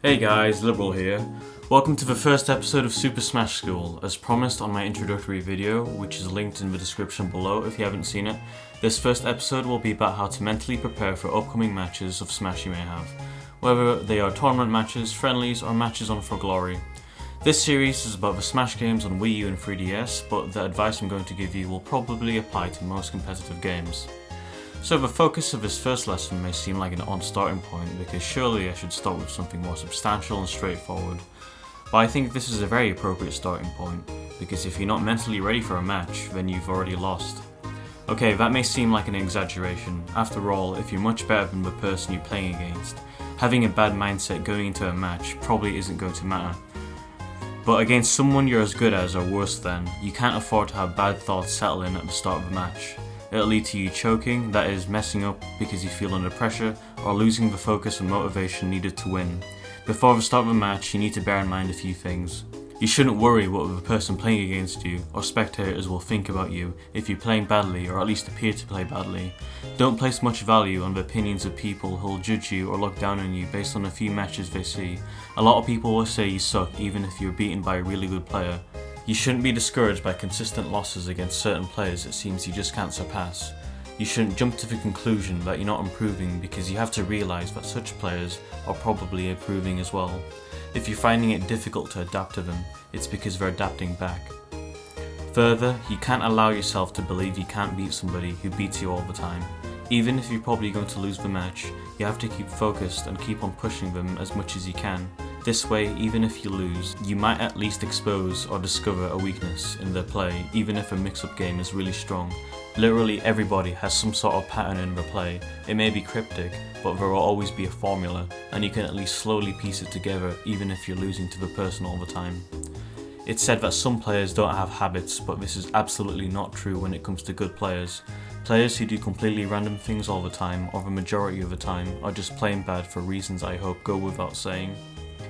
Hey guys, Liberal here. Welcome to the first episode of Super Sm4sh School. As promised on my introductory video, which is linked in the description below if you haven't seen it, this first episode will be about how to mentally prepare for upcoming matches of Smash you may have, whether they are tournament matches, friendlies, or matches on For Glory. This series is about the Smash games on Wii U and 3DS, but the advice I'm going to give you will probably apply to most competitive games. So the focus of this first lesson may seem like an odd starting point because surely I should start with something more substantial and straightforward. But I think this is a very appropriate starting point because if you're not mentally ready for a match, then you've already lost. Okay, that may seem like an exaggeration. After all, if you're much better than the person you're playing against, having a bad mindset going into a match probably isn't going to matter. But against someone you're as good as or worse than, you can't afford to have bad thoughts settle in at the start of the match. It'll lead to you choking, that is, messing up because you feel under pressure, or losing the focus and motivation needed to win. Before the start of a match, you need to bear in mind a few things. You shouldn't worry what the person playing against you or spectators will think about you if you're playing badly or at least appear to play badly. Don't place much value on the opinions of people who'll judge you or look down on you based on a few matches they see. A lot of people will say you suck even if you're beaten by a really good player. You shouldn't be discouraged by consistent losses against certain players it seems you just can't surpass. You shouldn't jump to the conclusion that you're not improving because you have to realise that such players are probably improving as well. If you're finding it difficult to adapt to them, it's because they're adapting back. Further, you can't allow yourself to believe you can't beat somebody who beats you all the time. Even if you're probably going to lose the match, you have to keep focused and keep on pushing them as much as you can. This way, even if you lose, you might at least expose or discover a weakness in their play, even if a mix-up game is really strong. Literally everybody has some sort of pattern in their play. It may be cryptic, but there will always be a formula, and you can at least slowly piece it together even if you're losing to the person all the time. It's said that some players don't have habits, but this is absolutely not true when it comes to good players. Players who do completely random things all the time, or the majority of the time, are just plain bad for reasons I hope go without saying.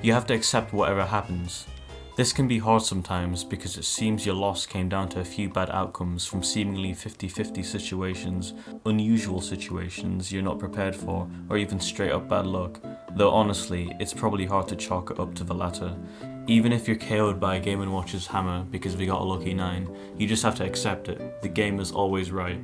You have to accept whatever happens. This can be hard sometimes because it seems your loss came down to a few bad outcomes from seemingly 50-50 situations, unusual situations you're not prepared for, or even straight up bad luck, though honestly, it's probably hard to chalk it up to the latter. Even if you're KO'd by a Game & Watch's hammer because they got a lucky 9, you just have to accept it, the game is always right,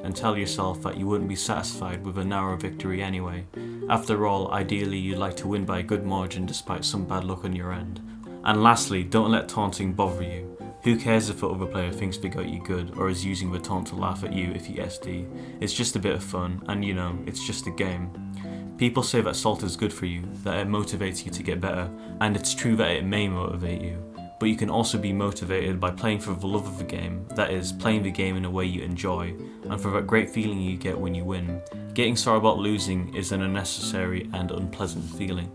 and tell yourself that you wouldn't be satisfied with a narrow victory anyway. After all, ideally you'd like to win by a good margin despite some bad luck on your end. And lastly, don't let taunting bother you. Who cares if the other player thinks they got you good or is using the taunt to laugh at you if you SD? It's just a bit of fun, and you know, it's just a game. People say that salt is good for you, that it motivates you to get better, and it's true that it may motivate you. But you can also be motivated by playing for the love of the game, that is, playing the game in a way you enjoy, and for that great feeling you get when you win. Getting sorry about losing is an unnecessary and unpleasant feeling.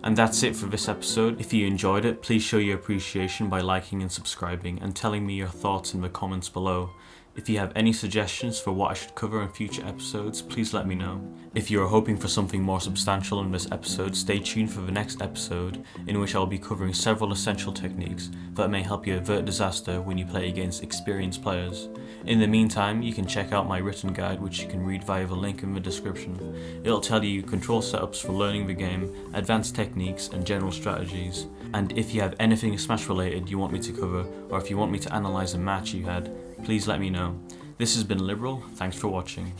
And that's it for this episode. If you enjoyed it, please show your appreciation by liking and subscribing and telling me your thoughts in the comments below. If you have any suggestions for what I should cover in future episodes, please let me know. If you are hoping for something more substantial in this episode, stay tuned for the next episode in which I'll be covering several essential techniques that may help you avert disaster when you play against experienced players. In the meantime, you can check out my written guide which you can read via the link in the description. It'll tell you control setups for learning the game, advanced techniques and general strategies. And if you have anything Smash related you want me to cover, or if you want me to analyse a match you had, please let me know. This has been Liberal, thanks for watching.